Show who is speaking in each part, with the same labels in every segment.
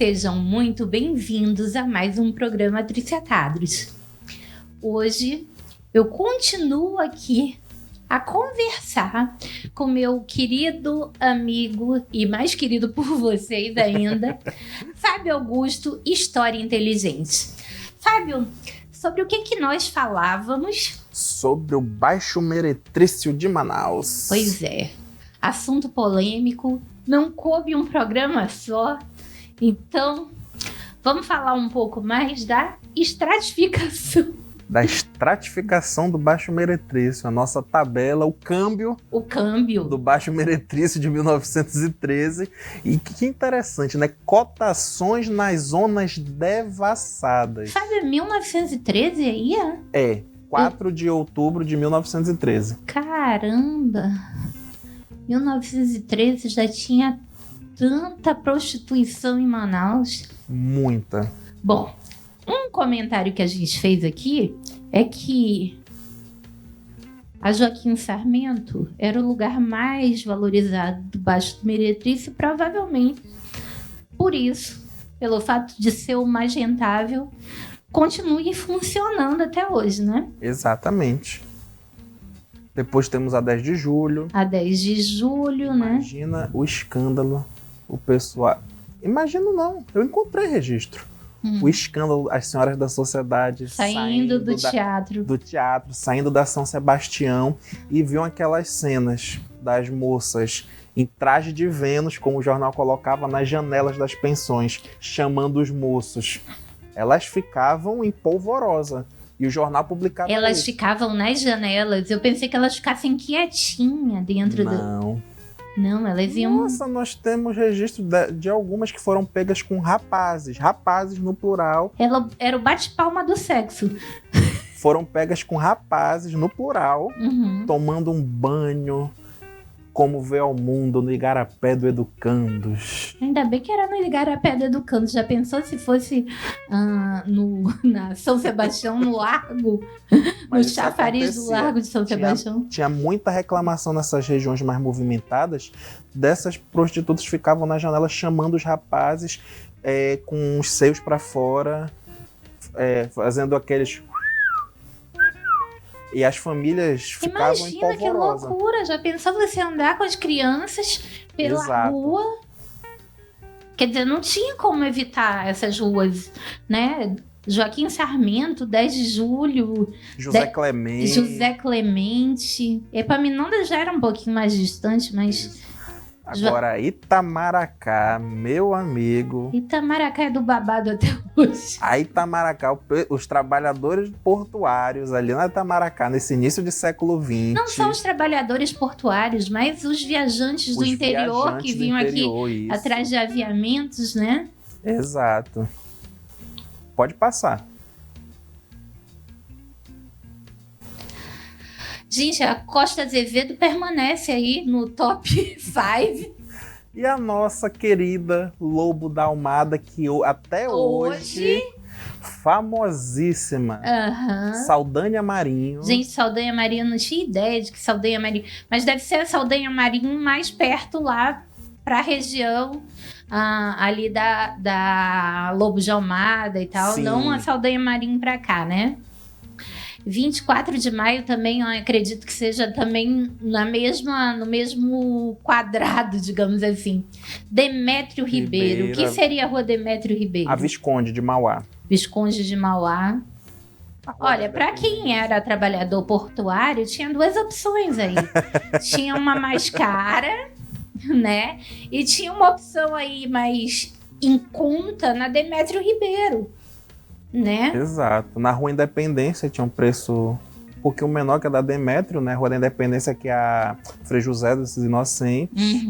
Speaker 1: Sejam muito bem-vindos a mais um programa Triciatados. Hoje eu continuo aqui a conversar com meu querido amigo e mais querido por vocês ainda, Fábio Augusto, História Inteligente. Fábio, sobre o que nós falávamos?
Speaker 2: Sobre o Baixo Meretrício de Manaus.
Speaker 1: Pois é, assunto polêmico, não coube um programa só. Então, vamos falar um pouco mais da estratificação.
Speaker 2: Da estratificação do Baixo Meretrício, a nossa tabela, o câmbio do Baixo Meretrício de 1913. E que interessante, né? Cotações nas zonas devassadas.
Speaker 1: Sabe, 1913 aí?
Speaker 2: É, 4 de outubro de 1913.
Speaker 1: Caramba! 1913 já tinha tanta prostituição em Manaus.
Speaker 2: Muita.
Speaker 1: Bom, um comentário que a gente fez aqui é que a Joaquim Sarmento era o lugar mais valorizado do Baixo Meretrício, provavelmente por isso, pelo fato de ser o mais rentável, continue funcionando até hoje, né?
Speaker 2: Exatamente. Depois temos a 10 de julho.
Speaker 1: A 10 de julho, né?
Speaker 2: Imagina o escândalo, o pessoal... Imagino não, eu encontrei registro. O escândalo, as senhoras da sociedade
Speaker 1: saindo do teatro,
Speaker 2: saindo da São Sebastião e viam aquelas cenas das moças em traje de Vênus, como o jornal colocava, nas janelas das pensões, chamando os moços. Elas ficavam em polvorosa. E o jornal publicava
Speaker 1: Elas
Speaker 2: isso.
Speaker 1: Ficavam nas janelas. Eu pensei que elas ficassem quietinhas dentro Não, elas iam...
Speaker 2: Nossa, nós temos registro de algumas que foram pegas com rapazes no plural.
Speaker 1: Era o bate-palma do sexo.
Speaker 2: Foram pegas com rapazes no plural, tomando um banho, como veio ao mundo no Igarapé do Educandos.
Speaker 1: Ainda bem que era no Igarapé do Educandos. Já pensou se fosse na São Sebastião, no Largo? No chafariz do Largo de São Sebastião?
Speaker 2: Tinha muita reclamação nessas regiões mais movimentadas. Dessas prostitutas ficavam na janela chamando os rapazes com os seios para fora, fazendo aqueles... E as famílias ficavam em polvorosa.
Speaker 1: Imagina que loucura! Já pensou você andar com as crianças pela rua? Quer dizer, não tinha como evitar essas ruas, né? Joaquim Sarmento, 10 de julho...
Speaker 2: José Clemente.
Speaker 1: Epaminondas já era um pouquinho mais distante, mas...
Speaker 2: Agora, Itamaracá, meu amigo...
Speaker 1: Itamaracá é do babado até hoje.
Speaker 2: A Itamaracá, os trabalhadores portuários ali na Itamaracá, nesse início de século XX...
Speaker 1: Não só os trabalhadores portuários, mas os viajantes do interior que vinham aqui isso. Atrás de aviamentos, né?
Speaker 2: Exato. Pode passar.
Speaker 1: Gente, a Costa Azevedo permanece aí no top 5.
Speaker 2: E a nossa querida Lobo da Almada, que até hoje famosíssima. Saldanha Marinho.
Speaker 1: Gente, Saldanha Marinho, não tinha ideia de que Saldanha Marinho... Mas deve ser a Saldanha Marinho mais perto lá para a região ali da Lobo de Almada e tal. Sim. Não a Saldanha Marinho para cá, né? 24 de maio também, eu acredito que seja também no mesmo quadrado, digamos assim. Demétrio Ribeiro. O que seria a rua Demétrio Ribeiro?
Speaker 2: A Visconde de Mauá.
Speaker 1: Visconde de Mauá. Olha, para quem era trabalhador portuário, tinha duas opções aí. Tinha uma mais cara, né? E tinha uma opção aí mais em conta na Demétrio Ribeiro. Né?
Speaker 2: Exato. Na Rua Independência tinha um preço um pouquinho menor que a da Demétrio, né? Rua da Independência, que é a Frei José dos Inocentes.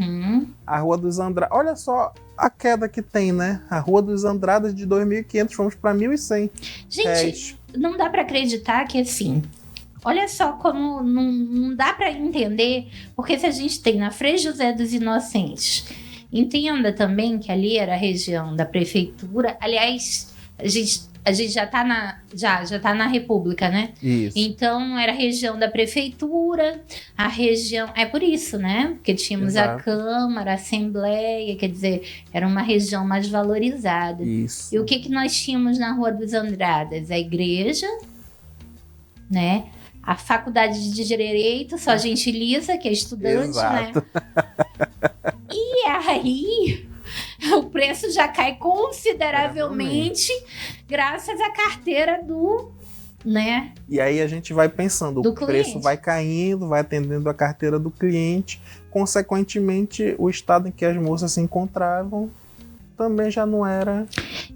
Speaker 2: A Rua dos Andradas. Olha só a queda que tem, né? A Rua dos Andradas de 2.500, fomos para 1.100.
Speaker 1: Gente, não dá para acreditar que assim... Olha só como não dá para entender, porque se a gente tem na Frei José dos Inocentes, entenda também que ali era a região da prefeitura. Aliás, a gente a gente já tá na República, né?
Speaker 2: Isso.
Speaker 1: Então, era a região da prefeitura, a região... É por isso, né? Porque tínhamos a Câmara, a Assembleia, quer dizer, era uma região mais valorizada.
Speaker 2: Isso.
Speaker 1: E o que nós tínhamos na Rua dos Andradas? A igreja, né? A faculdade de Direito, só gente lisa, que é estudante,
Speaker 2: Exato.
Speaker 1: né? E aí, o preço já cai consideravelmente graças à carteira do, né?
Speaker 2: E aí a gente vai pensando, o preço vai caindo, vai atendendo a carteira do cliente, consequentemente, o estado em que as moças se encontravam também já não era.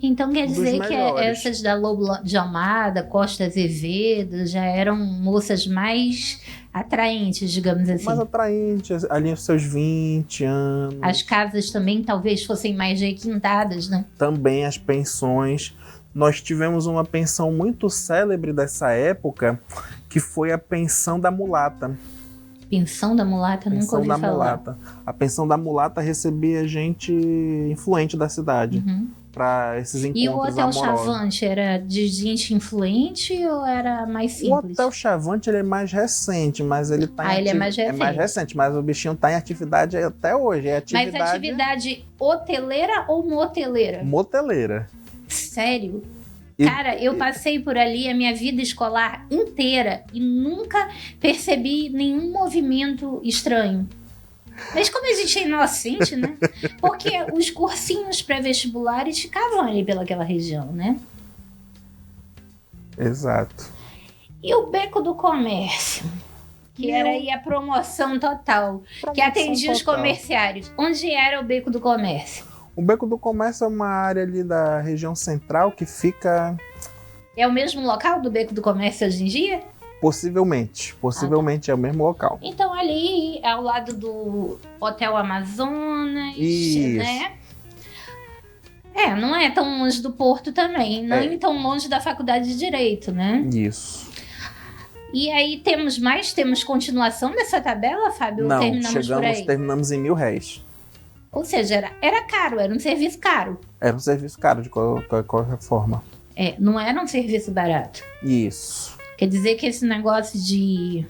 Speaker 1: Então quer dizer que essas da Lobo de Almada, Costa Azevedo, já eram moças mais atraentes, digamos assim.
Speaker 2: Mais atraentes, ali aos seus 20 anos.
Speaker 1: As casas também talvez fossem mais requintadas, né?
Speaker 2: Também as pensões. Nós tivemos uma pensão muito célebre dessa época, que foi a pensão da mulata.
Speaker 1: Pensão da mulata, nunca ouvi falar.
Speaker 2: Mulata. A pensão da mulata recebia gente influente da cidade para esses encontros amorosos.
Speaker 1: E o Hotel Chavante era de gente influente ou era mais simples?
Speaker 2: O Hotel Chavante ele é mais recente, mas ele tá
Speaker 1: ele é mais recente.
Speaker 2: É mais recente, mas o bichinho tá em atividade até hoje.
Speaker 1: Mas atividade hoteleira ou moteleira?
Speaker 2: Moteleira.
Speaker 1: Sério? Cara, eu passei por ali a minha vida escolar inteira e nunca percebi nenhum movimento estranho. Mas como a gente é inocente, né? Porque os cursinhos pré-vestibulares ficavam ali pelaquela região, né?
Speaker 2: Exato.
Speaker 1: E o Beco do Comércio? Que era aí a promoção total. Que atendia os comerciários. Onde era o Beco do Comércio?
Speaker 2: O Beco do Comércio é uma área ali da região central que fica...
Speaker 1: É o mesmo local do Beco do Comércio hoje em dia?
Speaker 2: Possivelmente é o mesmo local.
Speaker 1: Então ali, ao lado do Hotel Amazonas,
Speaker 2: isso,
Speaker 1: né? Não é tão longe do Porto também, não tão longe da Faculdade de Direito, né?
Speaker 2: Isso.
Speaker 1: E aí temos continuação dessa tabela, Fábio?
Speaker 2: Não,
Speaker 1: Ou
Speaker 2: terminamos em R$1.000.
Speaker 1: Ou seja, era caro, era um serviço caro.
Speaker 2: Era um serviço caro, de qualquer forma.
Speaker 1: Não era um serviço barato.
Speaker 2: Isso.
Speaker 1: Quer dizer que esse negócio de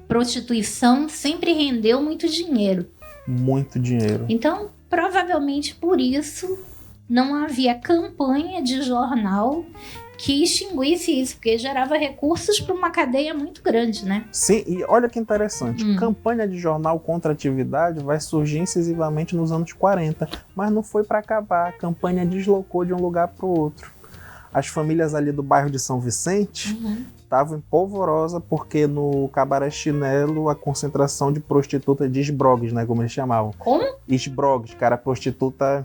Speaker 1: prostituição sempre rendeu muito dinheiro.
Speaker 2: Muito dinheiro.
Speaker 1: Então, provavelmente por isso, não havia campanha de jornal que extinguisse isso, porque gerava recursos para uma cadeia muito grande, né?
Speaker 2: Sim, e olha que interessante, campanha de jornal contra a atividade vai surgir incisivamente nos anos 40, mas não foi para acabar, a campanha deslocou de um lugar para o outro. As famílias ali do bairro de São Vicente estavam em polvorosa porque no Cabaré Chinelo a concentração de prostituta de esbrogues, né, como eles chamavam.
Speaker 1: Como?
Speaker 2: Esbrogues, cara, prostituta...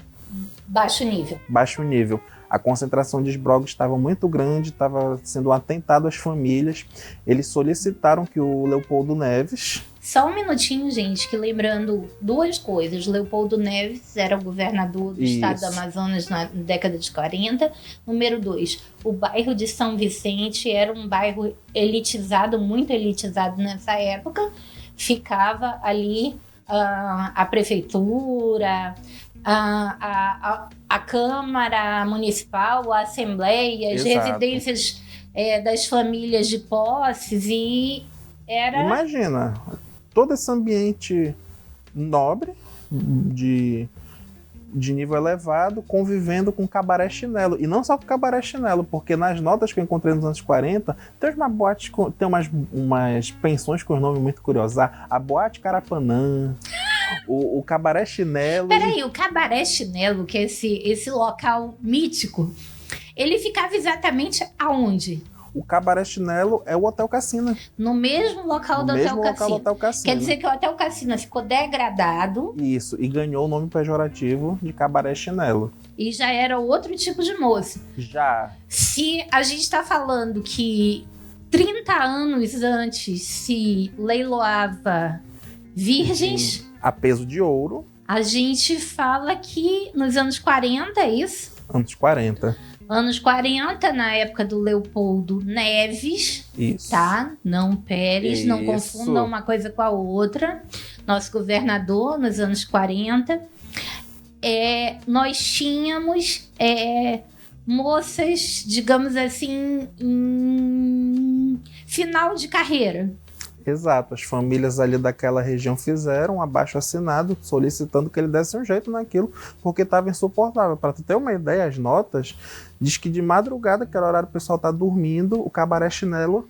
Speaker 1: Baixo nível.
Speaker 2: Baixo nível. A concentração de esbrogues estava muito grande, estava sendo um atentado às famílias. Eles solicitaram que o Leopoldo Neves...
Speaker 1: Só um minutinho, gente, que lembrando duas coisas. Leopoldo Neves era o governador do estado do Amazonas na década de 40. Número 2, o bairro de São Vicente era um bairro elitizado, muito elitizado nessa época. Ficava ali a prefeitura... A Câmara Municipal, a Assembleia, as residências das famílias de posses e era...
Speaker 2: Imagina, todo esse ambiente nobre, de nível elevado, convivendo com Cabaré Chinelo. E não só com Cabaré Chinelo, porque nas notas que eu encontrei nos anos 40, tem uma boate, tem umas pensões com os nomes muito curiosos. A Boate Carapanã... O Cabaré Chinelo...
Speaker 1: Peraí, o Cabaré Chinelo, que é esse local mítico, ele ficava exatamente aonde?
Speaker 2: O Cabaré Chinelo é o Hotel Cassina.
Speaker 1: No mesmo local do Hotel Cassina. Quer dizer que o Hotel Cassina ficou degradado.
Speaker 2: Isso, e ganhou o nome pejorativo de Cabaré Chinelo.
Speaker 1: E já era outro tipo de moça.
Speaker 2: Já.
Speaker 1: Se a gente está falando que 30 anos antes se leiloava virgens...
Speaker 2: Sim. A peso de ouro.
Speaker 1: A gente fala que nos anos 40, é isso?
Speaker 2: Anos 40.
Speaker 1: Anos 40, na época do Leopoldo Neves.
Speaker 2: Isso.
Speaker 1: Tá? Não Pérez, isso. Não confundam uma coisa com a outra. Nosso governador, nos anos 40. nós tínhamos moças, digamos assim, em final de carreira.
Speaker 2: Exato, as famílias ali daquela região fizeram um abaixo-assinado solicitando que ele desse um jeito naquilo, porque estava insuportável. Para tu ter uma ideia, as notas diz que de madrugada, que era o horário que o pessoal tá dormindo, o cabaré chinelo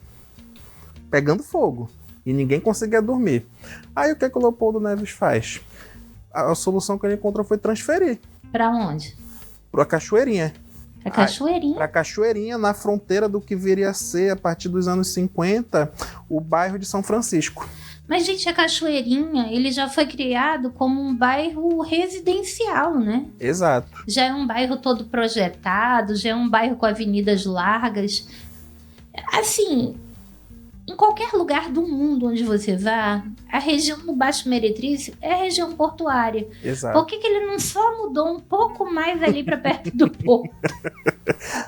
Speaker 2: pegando fogo e ninguém conseguia dormir. Aí o que o Leopoldo Neves faz? A solução que ele encontrou foi transferir.
Speaker 1: Para onde?
Speaker 2: Para Cachoeirinha.
Speaker 1: Para Cachoeirinha?
Speaker 2: Para Cachoeirinha, na fronteira do que viria a ser, a partir dos anos 50, o bairro de São Francisco.
Speaker 1: Mas, gente, a Cachoeirinha, ele já foi criado como um bairro residencial, né?
Speaker 2: Exato.
Speaker 1: Já é um bairro todo projetado, já é um bairro com avenidas largas. Assim, em qualquer lugar do mundo onde você vá, a região do Baixo Meretrício é a região portuária.
Speaker 2: Exato.
Speaker 1: Por que ele não só mudou um pouco mais ali para perto do porto?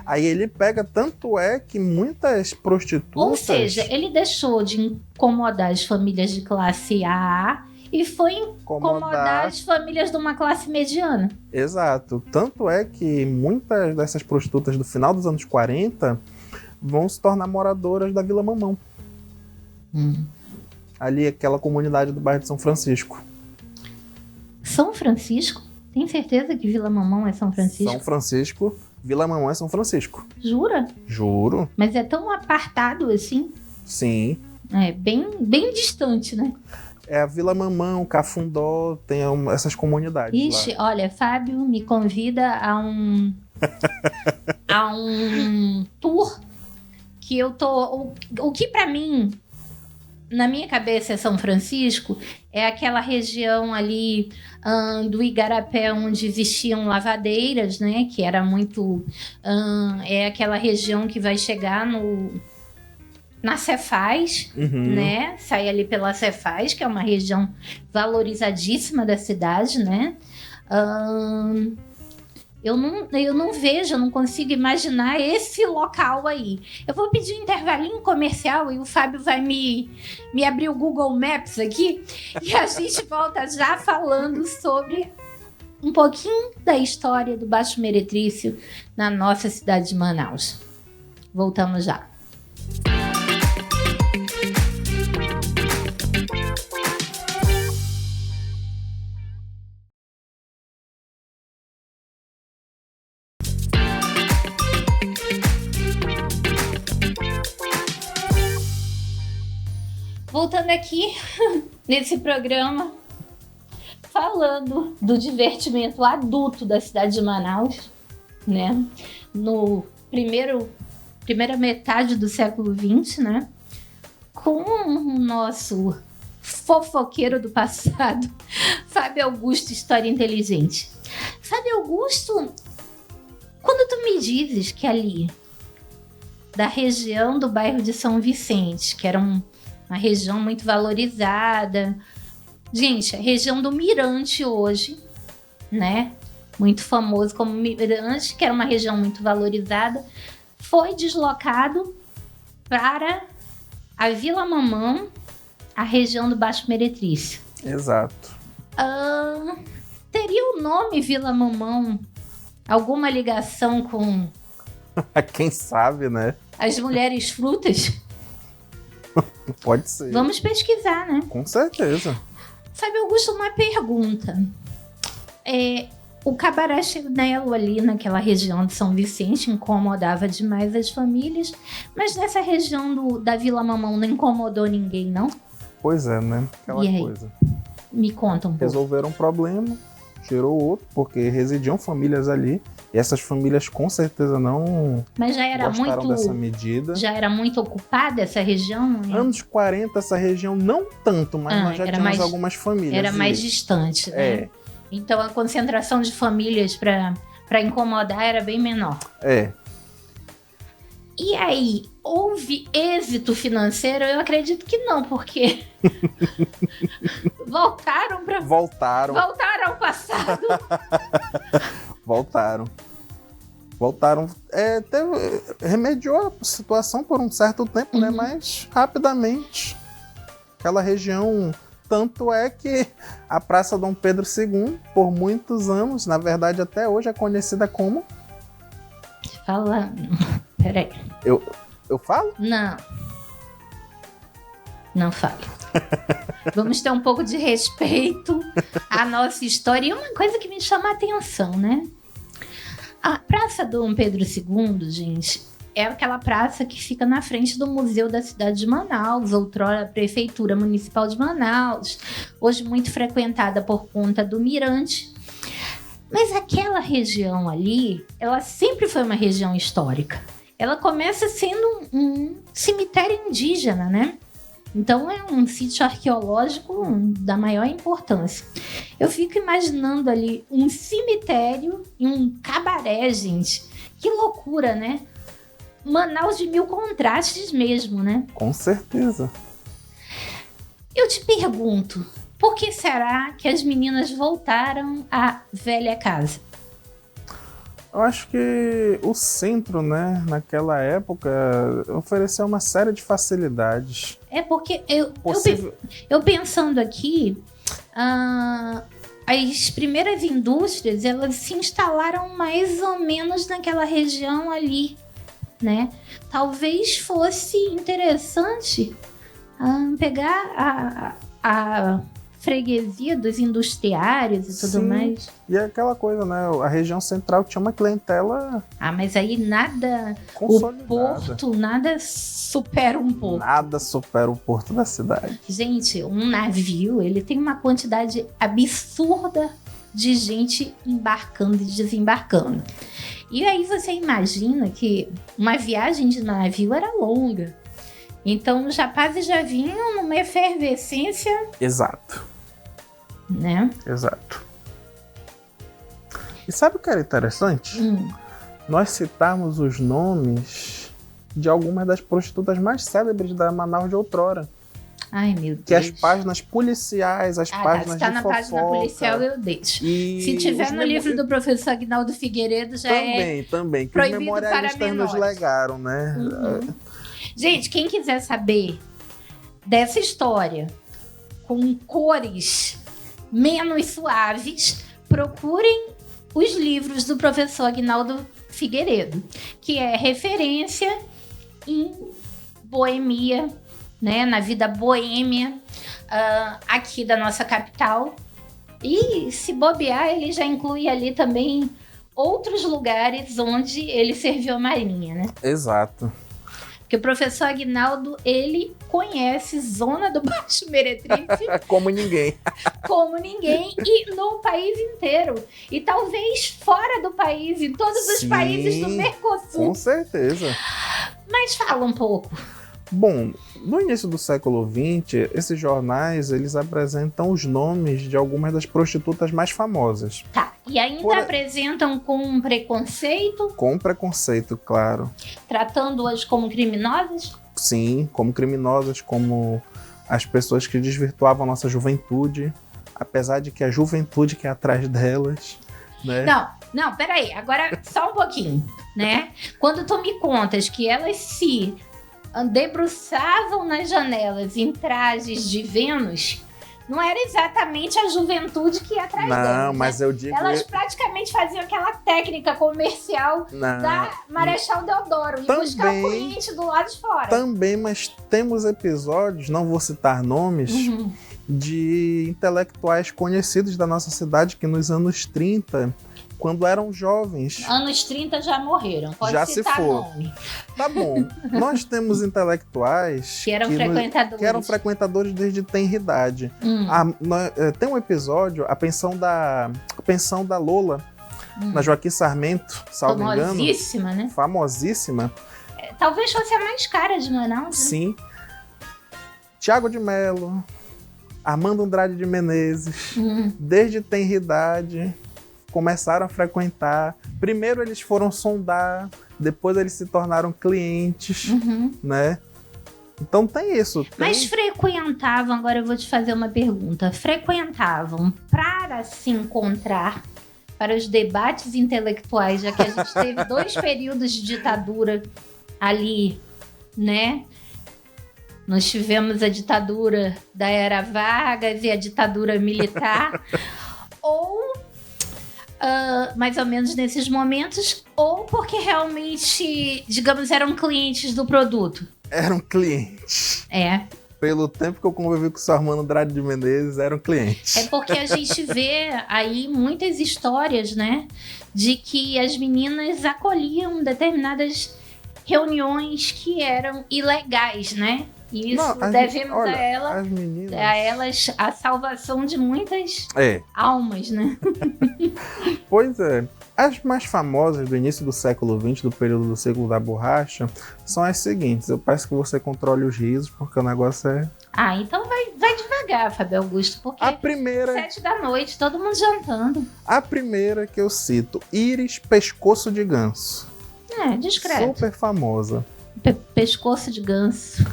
Speaker 2: Aí ele pega, tanto é que muitas prostitutas...
Speaker 1: Ou seja, ele deixou de incomodar as famílias de classe A e foi incomodar as famílias de uma classe mediana.
Speaker 2: Exato. Tanto é que muitas dessas prostitutas do final dos anos 40 vão se tornar moradoras da Vila Mamão. Ali, aquela comunidade do bairro de São Francisco.
Speaker 1: São Francisco? Tem certeza que Vila Mamão é São Francisco?
Speaker 2: São Francisco. Vila Mamão é São Francisco.
Speaker 1: Jura?
Speaker 2: Juro.
Speaker 1: Mas é tão apartado assim?
Speaker 2: Sim.
Speaker 1: É bem distante, né?
Speaker 2: É a Vila Mamão, Cafundó, tem essas comunidades.
Speaker 1: Ixi,
Speaker 2: lá.
Speaker 1: Olha, Fábio me convida a um tour que eu tô... O que pra mim, na minha cabeça, é São Francisco, é aquela região ali do Igarapé, onde existiam lavadeiras, né? Que era muito... é aquela região que vai chegar na Cefaz, né? Sai ali pela Cefaz, que é uma região valorizadíssima da cidade, né? Eu não vejo, eu não consigo imaginar esse local aí. Eu vou pedir um intervalinho comercial e o Fábio vai me abrir o Google Maps aqui e a gente volta já falando sobre um pouquinho da história do Baixo Meretrício na nossa cidade de Manaus. Voltamos já. Voltando aqui nesse programa, falando do divertimento adulto da cidade de Manaus, né? No primeira metade do século XX, né? Com o nosso fofoqueiro do passado, Fábio Augusto, História Inteligente. Fábio Augusto, quando tu me dizes que ali, da região do bairro de São Vicente, que era uma região muito valorizada. Gente, a região do Mirante hoje, né? Muito famoso como Mirante, que era uma região muito valorizada, foi deslocado para a Vila Mamão, a região do Baixo Meretrício.
Speaker 2: Exato.
Speaker 1: Teria o nome Vila Mamão alguma ligação com...
Speaker 2: Quem sabe, né?
Speaker 1: As mulheres frutas?
Speaker 2: Pode ser.
Speaker 1: Vamos pesquisar, né?
Speaker 2: Com certeza.
Speaker 1: Fábio Augusto, uma pergunta. O cabaré chinelo ali naquela região de São Vicente incomodava demais as famílias, mas nessa região da Vila Mamão não incomodou ninguém, não?
Speaker 2: Pois é, né? Aquela
Speaker 1: e aí?
Speaker 2: Coisa.
Speaker 1: Me conta um pouco.
Speaker 2: Resolveram um problema, gerou outro, porque residiam famílias ali, e essas famílias com certeza não
Speaker 1: Mas já era
Speaker 2: gostaram dessa medida.
Speaker 1: Já era muito ocupada essa região?
Speaker 2: Anos 40, essa região não tanto, mas nós já tínhamos algumas famílias.
Speaker 1: Era mais distante, né?
Speaker 2: É.
Speaker 1: Então a concentração de famílias para incomodar era bem menor.
Speaker 2: É.
Speaker 1: E aí, houve êxito financeiro? Eu acredito que não, porque voltaram ao passado. Voltaram. Remediou a situação por um certo tempo, né? Mas rapidamente aquela região
Speaker 2: Tanto é que a Praça Dom Pedro II, por muitos anos, na verdade até hoje, é conhecida como...
Speaker 1: Fala... Peraí.
Speaker 2: Eu falo?
Speaker 1: Não. Não fale. Vamos ter um pouco de respeito à nossa história. E uma coisa que me chama a atenção, né? A Praça Dom Pedro II, gente, é aquela praça que fica na frente do Museu da Cidade de Manaus, outrora a Prefeitura Municipal de Manaus, hoje muito frequentada por conta do Mirante. Mas aquela região ali, ela sempre foi uma região histórica. Ela começa sendo um cemitério indígena, né? Então é um sítio arqueológico da maior importância. Eu fico imaginando ali um cemitério e um cabaré, gente. Que loucura, né? Manaus de mil contrastes mesmo, né?
Speaker 2: Com certeza.
Speaker 1: Eu te pergunto, por que será que as meninas voltaram à velha casa?
Speaker 2: Eu acho que o centro, né, naquela época, ofereceu uma série de facilidades.
Speaker 1: É porque eu pensando aqui, as primeiras indústrias, elas se instalaram mais ou menos naquela região ali, né? Talvez fosse interessante pegar a freguesia dos industriários e tudo mais.
Speaker 2: E é aquela coisa, né? A região central tinha uma clientela...
Speaker 1: mas aí nada...
Speaker 2: consolidada.
Speaker 1: O porto, nada supera um porto.
Speaker 2: Nada supera o porto da cidade.
Speaker 1: Gente, um navio, ele tem uma quantidade absurda de gente embarcando e desembarcando. E aí você imagina que uma viagem de navio era longa. Então os rapazes já vinham numa efervescência...
Speaker 2: Exato.
Speaker 1: Né?
Speaker 2: Exato. E sabe o que era interessante? Nós citarmos os nomes de algumas das prostitutas mais célebres da Manaus de outrora.
Speaker 1: Ai, meu Deus.
Speaker 2: Que as páginas policiais, as páginas de fofoca...
Speaker 1: Se tá na página policial, eu deixo.
Speaker 2: E
Speaker 1: se tiver no livro do professor Aguinaldo Figueiredo, já
Speaker 2: também, que os memorialistas nos legaram, né?
Speaker 1: Gente, quem quiser saber dessa história com cores menos suaves, procurem os livros do professor Aguinaldo Figueiredo, que é referência em boemia, né, na vida boêmia aqui da nossa capital. E se bobear, ele já inclui ali também outros lugares onde ele serviu a marinha, né?
Speaker 2: Exato.
Speaker 1: Porque o professor Aguinaldo, ele conhece Zona do Baixo Meretriz
Speaker 2: como ninguém.
Speaker 1: Como ninguém, e no país inteiro. E talvez fora do país, em todos os países do Mercosul.
Speaker 2: Com certeza.
Speaker 1: Mas fala um pouco.
Speaker 2: Bom, no início do século XX, esses jornais, eles apresentam os nomes de algumas das prostitutas mais famosas.
Speaker 1: Tá, e ainda apresentam com preconceito?
Speaker 2: Com preconceito, claro.
Speaker 1: Tratando-as como criminosas?
Speaker 2: Sim, como criminosas, como as pessoas que desvirtuavam a nossa juventude, apesar de que a juventude que é atrás delas, né?
Speaker 1: Não, peraí, agora só um pouquinho, né? Quando tu me contas que elas se debruçavam nas janelas em trajes de Vênus, não era exatamente a juventude que ia atrás delas.
Speaker 2: Não, mas eu digo...
Speaker 1: Elas praticamente faziam aquela técnica comercial da Marechal Deodoro, e buscar o cliente do lado de fora.
Speaker 2: Também, mas temos episódios, não vou citar nomes, de intelectuais conhecidos da nossa cidade que nos anos 30... quando eram jovens.
Speaker 1: Anos 30 já morreram, pode
Speaker 2: já
Speaker 1: citar
Speaker 2: se for.
Speaker 1: nome.
Speaker 2: Tá bom. Nós temos intelectuais
Speaker 1: que eram
Speaker 2: frequentadores desde tenra idade. Tem um episódio, a pensão da Lola, na Joaquim Sarmento, salvo engano.
Speaker 1: Famosíssima, né?
Speaker 2: Famosíssima.
Speaker 1: Talvez fosse a mais cara de Manaus, né?
Speaker 2: Sim. Tiago de Mello, Armando Andrade de Menezes, desde tenra idade, começaram a frequentar. Primeiro eles foram sondar, depois eles se tornaram clientes, né? Então tem isso.
Speaker 1: Mas frequentavam, agora eu vou te fazer uma pergunta, frequentavam para se encontrar, para os debates intelectuais, já que a gente teve 2 períodos de ditadura ali, né? Nós tivemos a ditadura da Era Vargas e a ditadura militar, ou mais ou menos nesses momentos, ou porque realmente, digamos, eram clientes do produto.
Speaker 2: Eram clientes.
Speaker 1: Pelo
Speaker 2: tempo que eu convivi com o Sarmano Andrade de Menezes, eram clientes.
Speaker 1: É porque a gente vê aí muitas histórias, né? De que as meninas acolhiam determinadas reuniões que eram ilegais, né? E isso devemos a elas a salvação de muitas almas, né?
Speaker 2: Pois é. As mais famosas do início do século XX, do período do século da borracha, são as seguintes. Eu peço que você controle os risos, porque o negócio é...
Speaker 1: Então vai devagar, Fábio Augusto, porque
Speaker 2: a primeira...
Speaker 1: 7 da noite, todo mundo jantando.
Speaker 2: A primeira que eu cito, Íris Pescoço de Ganso.
Speaker 1: Discreto.
Speaker 2: Super famosa.
Speaker 1: Pescoço de ganso.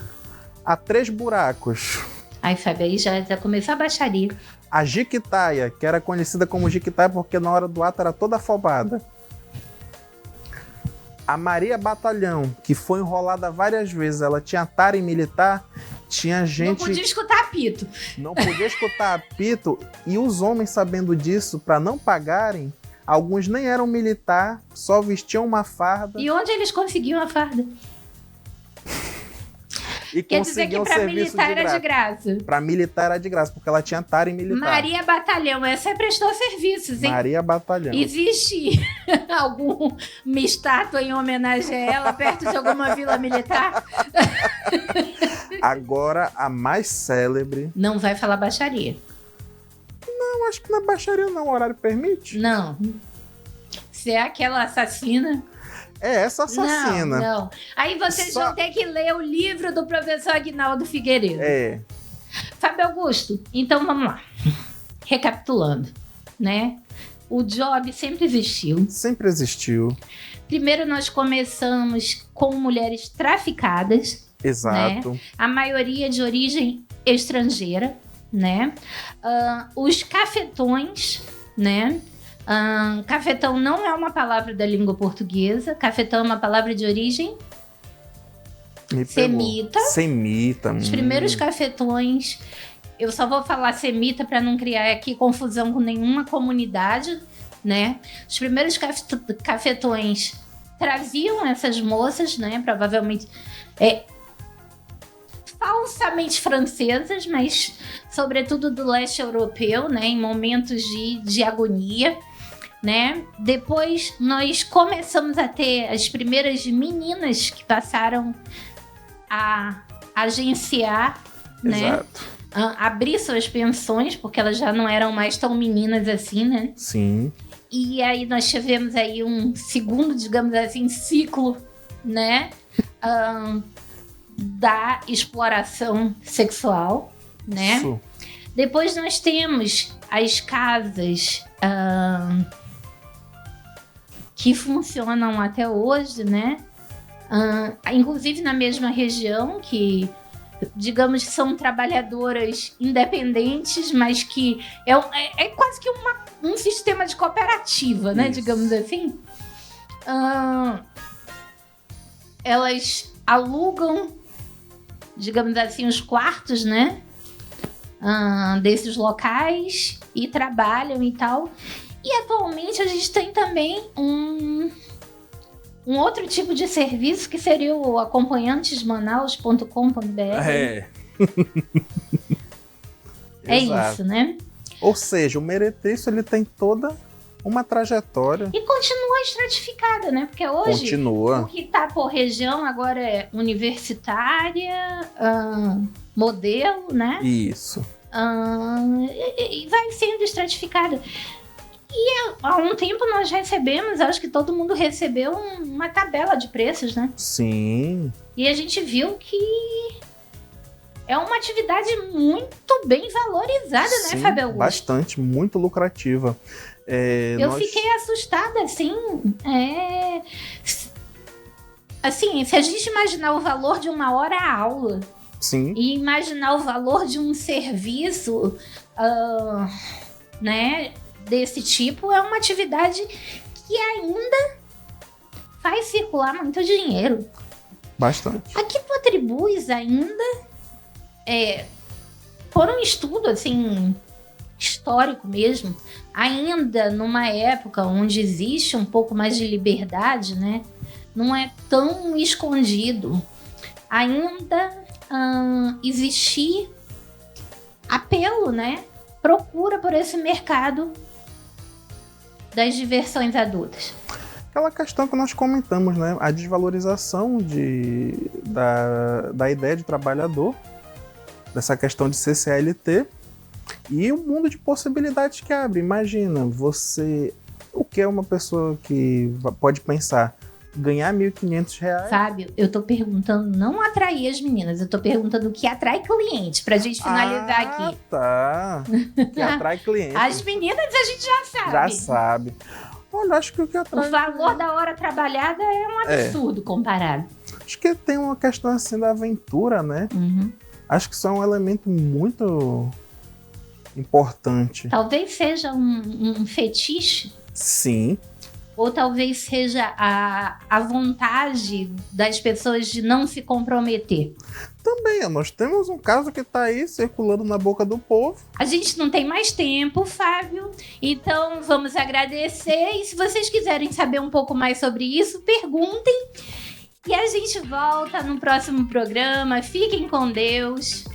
Speaker 2: A Três Buracos.
Speaker 1: Fábio, aí já começou a baixaria.
Speaker 2: A Jiquitaia, que era conhecida como Jiquitaia porque na hora do ato era toda afobada. A Maria Batalhão, que foi enrolada várias vezes, ela tinha tara em militar, tinha gente...
Speaker 1: Não podia escutar apito.
Speaker 2: Não podia escutar apito, e os homens sabendo disso, para não pagarem, alguns nem eram militar, só vestiam uma farda.
Speaker 1: E onde eles conseguiam a farda?
Speaker 2: E
Speaker 1: quer dizer que para militar era de graça.
Speaker 2: Para militar era de graça, porque ela tinha tara em militar.
Speaker 1: Maria Batalhão, essa prestou serviços, hein?
Speaker 2: Maria Batalhão.
Speaker 1: Existe alguma estátua em homenagem a ela perto de alguma vila militar?
Speaker 2: Agora, a mais célebre...
Speaker 1: Não vai falar baixaria.
Speaker 2: Não, acho que não é baixaria não, o horário permite.
Speaker 1: Não. Se é aquela assassina...
Speaker 2: É essa assassina.
Speaker 1: Não. Aí vocês vão ter que ler o livro do professor Aguinaldo Figueiredo. Fábio Augusto, então vamos lá. Recapitulando, né? O job sempre existiu.
Speaker 2: Sempre existiu.
Speaker 1: Primeiro nós começamos com mulheres traficadas.
Speaker 2: Exato.
Speaker 1: Né? A maioria de origem estrangeira, né? Os cafetões, né? Cafetão não é uma palavra da língua portuguesa. Cafetão é uma palavra de origem semita.
Speaker 2: Semita.
Speaker 1: Os primeiros cafetões, eu só vou falar semita para não criar aqui confusão com nenhuma comunidade, né? Os primeiros cafetões traziam essas moças, né? Provavelmente falsamente francesas, mas sobretudo do leste europeu, né? Em momentos de agonia. Né? Depois nós começamos a ter as primeiras meninas que passaram a agenciar, né? Abrir suas pensões, porque elas já não eram mais tão meninas assim, né?
Speaker 2: Sim.
Speaker 1: E aí nós tivemos aí um segundo, digamos assim, ciclo, né? Da exploração sexual, né?
Speaker 2: Isso.
Speaker 1: Depois nós temos as casas... que funcionam até hoje, né? Inclusive na mesma região, que, digamos, são trabalhadoras independentes, mas que é quase que um sistema de cooperativa, né? Isso. Digamos assim. Elas alugam, digamos assim, os quartos, né? Desses locais e trabalham e tal. E atualmente a gente tem também um outro tipo de serviço que seria o acompanhantesmanaus.com.br. É isso, né?
Speaker 2: Ou seja, o meretrício ele tem toda uma trajetória.
Speaker 1: E continua estratificada, né? Porque hoje o que tá por região agora é universitária, modelo, né?
Speaker 2: Isso.
Speaker 1: E vai sendo estratificada. E há um tempo nós recebemos, acho que todo mundo recebeu uma tabela de preços, né?
Speaker 2: Sim.
Speaker 1: E a gente viu que é uma atividade muito bem valorizada,
Speaker 2: sim,
Speaker 1: né, Fábio Augusto?
Speaker 2: Bastante, muito lucrativa.
Speaker 1: Fiquei assustada, assim. Assim, se a gente imaginar o valor de uma hora aula...
Speaker 2: Sim.
Speaker 1: E imaginar o valor de um serviço, né, desse tipo, é uma atividade que ainda faz circular muito dinheiro.
Speaker 2: Bastante.
Speaker 1: A que tu atribuis ainda por um estudo, assim, histórico mesmo, ainda numa época onde existe um pouco mais de liberdade, né? Não é tão escondido. Ainda existir apelo, né? Procura por esse mercado das diversões adultas.
Speaker 2: Aquela questão que nós comentamos, né? A desvalorização da ideia de trabalhador, dessa questão de ser CLT e o mundo de possibilidades que abre. Imagina, o que é uma pessoa que pode pensar? Ganhar R$1.500.
Speaker 1: Fábio, eu tô perguntando não atrair as meninas, eu tô perguntando o que atrai cliente, pra gente finalizar aqui.
Speaker 2: Tá. Que atrai cliente.
Speaker 1: As meninas a gente já sabe.
Speaker 2: Já sabe. Olha, acho que o que atrai...
Speaker 1: O valor da hora trabalhada é um absurdo comparado.
Speaker 2: Acho que tem uma questão assim da aventura, né?
Speaker 1: Uhum.
Speaker 2: Acho que isso é um elemento muito importante.
Speaker 1: Talvez seja um fetiche.
Speaker 2: Sim.
Speaker 1: Ou talvez seja a vontade das pessoas de não se comprometer.
Speaker 2: Também, nós temos um caso que está aí circulando na boca do povo.
Speaker 1: A gente não tem mais tempo, Fábio, então vamos agradecer. E se vocês quiserem saber um pouco mais sobre isso, perguntem. E a gente volta no próximo programa. Fiquem com Deus.